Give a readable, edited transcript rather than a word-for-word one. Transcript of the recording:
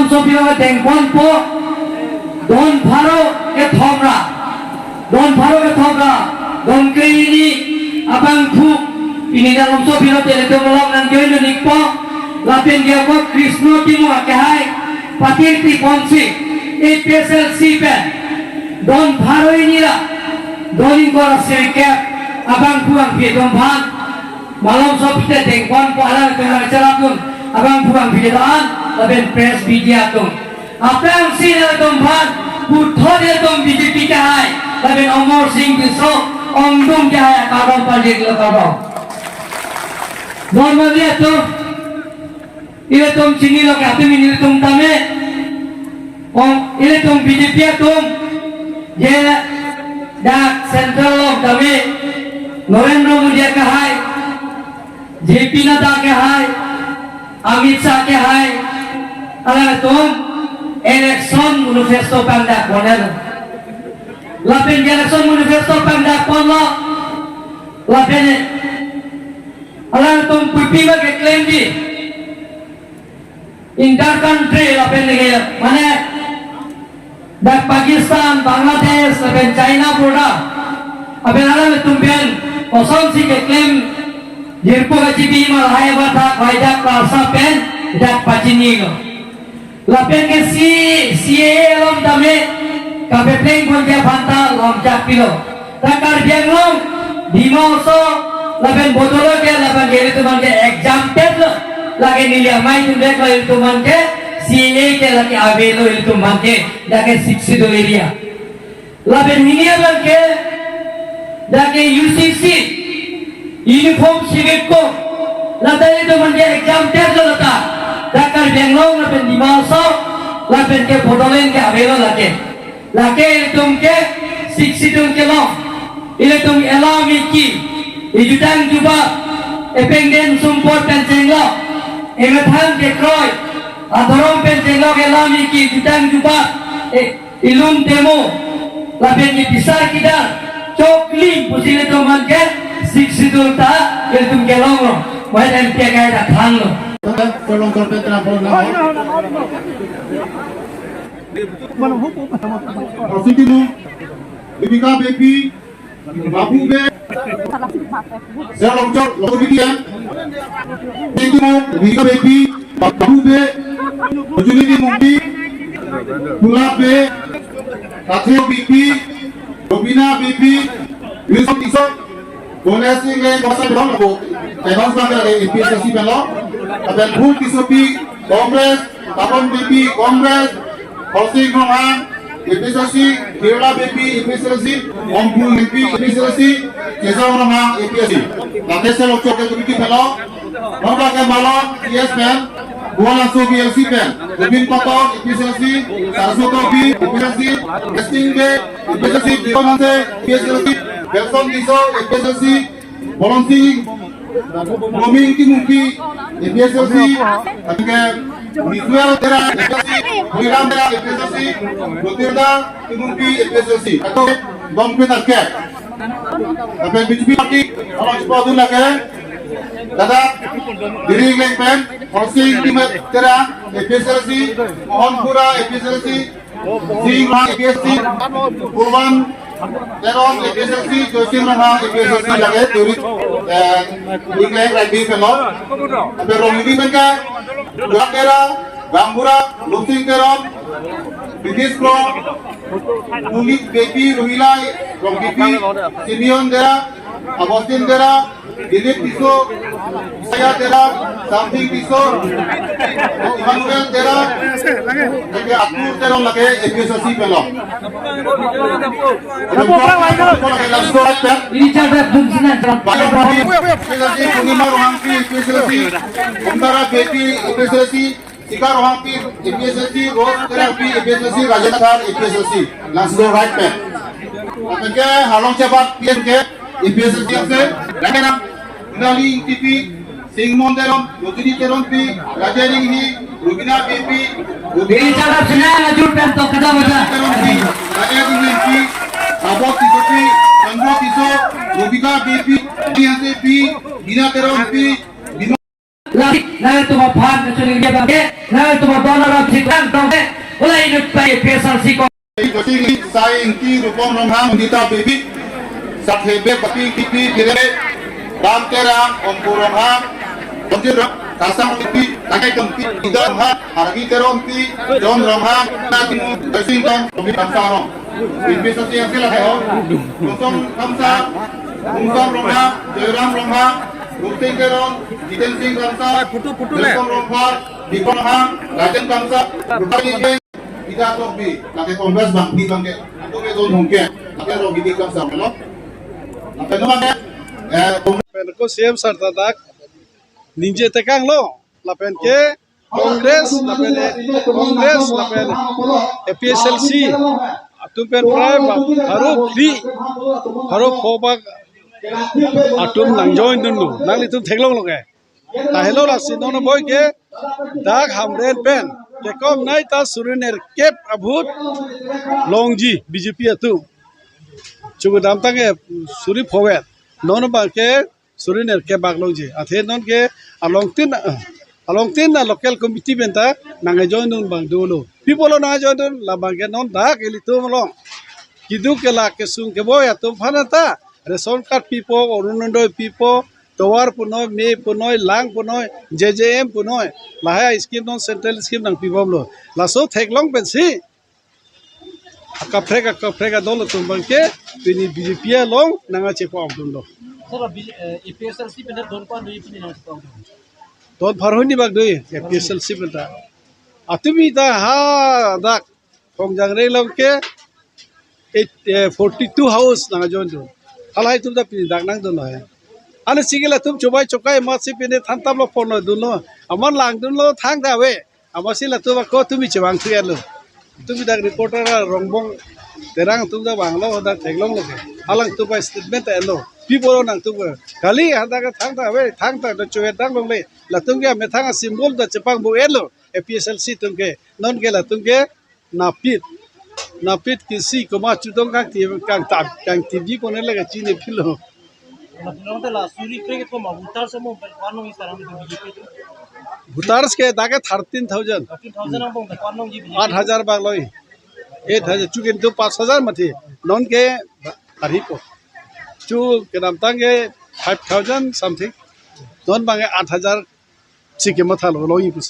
Sopiro Tengkon Po Don Pharo ke Thomra Don Pharo ke Thomra Don Keini Abang Khu ini dalam Sopiro Teletomolong dan Joyo Nikpo Lapin dia ko Krishno Timo ke hai Patirti Ponsi APSLC pe Don Pharo ini lah Don ko Sirke Abang Khu ang Vietnam Phan Malam Sopite Tengkon Po ala ke acara pun Abang Khu ang Vietnam Lapin press media tung apa yang sini tumpah butuh dia tum BJP kahai tapi Omar Singh Bisro Omdum kahai kalau project lekau normal dia tu ini tum sini lo kata ini tum tame ini tum BJP tum je dak central lo tame Narendra Modi kahai JP Nadda kahai Amit Shah kahai ala tum election manifesto panda koner lapin election manifesto panda kono lapin ala tum pupi ba ke claim di inter country lapin lege mane dak Pakistan Bangladesh lapin China border apin ala tum ben oson si ke claim jirpo ka jibi mal hai ba tha kaida klasa pen dak pachini go lapin ke CA lom dame kapeteng konja phanta lom japilo takar bianglom dimoso lapin bodolo ke lapin gere tu manke exam test lage nilia mai tu dek lai tu manke CA ke lage avelo tu manke dake 60 area lapin nilia manke dake UCC uniform civil ko latai tu manke exam test lata dakar benglong lapin dimaso lapin ke bodolen ke avelo lake tum ke 60 ke lo ile tum elami ki ijutang juba epengden sumpor pencenglo emethan ke kroy adorom pencenglo ke elami ki ijutang juba ilum demo lapin ke pisar kidar chokli pusile tum manke 60 ta ile tum ke long lo mai dan ke kai da thang lo tolong korban terapor nama. Prositimu, Bibika Bepi, Babu Be, saya longcor, longcor bidian. Prositimu, Bibika Bepi, Babu Be, Bajuli di Mumpi, Pula Be, Kathio Bepi, Robina Bepi, Wilson Isok, boleh sih nggak masa berapa bu? Tebas banget ada APSLC belok. Ada Bul Kisopi, Kongres, Tapon BP, Kongres, Housing Rohan, APSLC, Kerala BP, APSLC, Ompul BP, APSLC, Cesar Rohan, APSLC. Nanti saya lokcok ke BP belok. Nomor ke Malon, ES Pen, Buan langsung BLC Pen, Robin Patong, APSLC, Saraswati B, APSLC, Testing B, APSLC, Dewanante, APSLC, Belson Kiso, APSLC, Bolonsi, Boming Timumpi, APSLC, Atike, Misuel Tera, APSLC, Wiram Tera, APSLC, Gotirda, Timumpi, APSLC. Atau Bangpin Arket. Tapi BJP Parti, kalau cepat dulu lagi, Dada, Diri Lengpen, Housing Timet Tera, APSLC, Mohonpura, APSLC, Sing APSLC, Purwan, Teron APSLC, Josin Raha APSLC lagi turis Inglaterra lagi fellow. Tapi Romini mereka, Gambera, Gambura, Lusing Teron, British Pro, Unik Baby, Ruhila, Rompipi, Simeon Dera, Agustin Dera, Dilip Tiso, Saya Dera, Something Tiso, Emmanuel Dera, jadi Akur Teron lagi APSLC fellow. ini cara fungsinya Banyak parti APSLC, Punima Rohampi APSLC, Umtara BP APSLC, Sika Rohampi APSLC, Rose Terapi APSLC, Rajasthan APSLC, langsung right back. Apakah halong cepat PMK APSLC से लगे नाली TV Singmon Teron, Rotini Teron P, Rajering Hi, Rubina BP, ini cara senang ngajur pentok kata baca Teron P, Rajering P, Abot Tiso P, Anggo Tiso, Rubika BP, Dianse P, Bina Teron P, lagi nanti tu mau pan kecuali dia bangke nanti tu mau donor orang si kan dongke mulai ini play pesal si kau Jadi saya ingki rupong romhang dita baby sakhebe baki kipi kire ram terang ompu romhang ompu kasang kipi takai kempi tiga romhang hargi terompi don romhang natimu bersingkong kami kamsarong investasi yang sila kayo konsong kamsa konsong romhang jeram romhang Ruting keron, Jiten Singh kamsa, Delkong romhang, Dikong romhang, Rajan kamsa, Rupang ingin tidak topi, pakai kompres bang, di bangke, aku ke don hongke, pakai rogi di kamsa, no? Apa namanya? Penko CM Sartadak ninje tekang lo lapen ke Kongres lapen APSLC atum pen prime harup khobak atum nang join dun lu nang litum theklong lo ke ta hello la sinono boy ke dak hamren pen ke kom nai ta suriner kep abhut longji BJP atu chugu dam tange suri phowet non ba ke suriner ke baglongji athe non ke along tin na local committee benta nang join dun bang dulu people na join dun la bang ke non dak elitum long kidu ke la ke sung ke boy atum phanata ration card people orunondoi people towar punoi me punoi lang punoi JJM punoi lahaya scheme non central scheme nang people lo la so theklong pen si Kaprega dolo tumbang ke pini BJP long nanga chepo abdun lo Sir, APSLC benar don pan doi pini nang sepau. don farhoni bag doi APSLC benta atumi ta ha dak kongjang re long ke 42 house nanga join do halai tum da pini dak nang don hai ane sigila tum chobai chokai ma si pini thantam lo phone dun lo amon lang dun lo thang da we amasila tu ko tumi chewang thian lo tumi dak reporter rongbong terang tum da banglo da theklong lo ke halang tu bai statement elo people nang tu kali hada ka thang ta da choe dang long le la tum ke me thang symbol da chepang bu elo APSLC tum ke non ke la tum ke napit kisi ko ma chudong kang kang tv ko ne la ga chi ne philo Nang tela suri kreket ko mabutar samo pan nong isarang itu BJP itu. भूतारस के दागे 13,000 13,000 ang bong pan nong ji BJP. 8,000 बाग लोई 8,000 चुके तो 5,000 मथी non के हरी को चु के नाम तांगे 5,000 समथिंग नॉन बांगे 8,000 चिके मथा लोई कुछ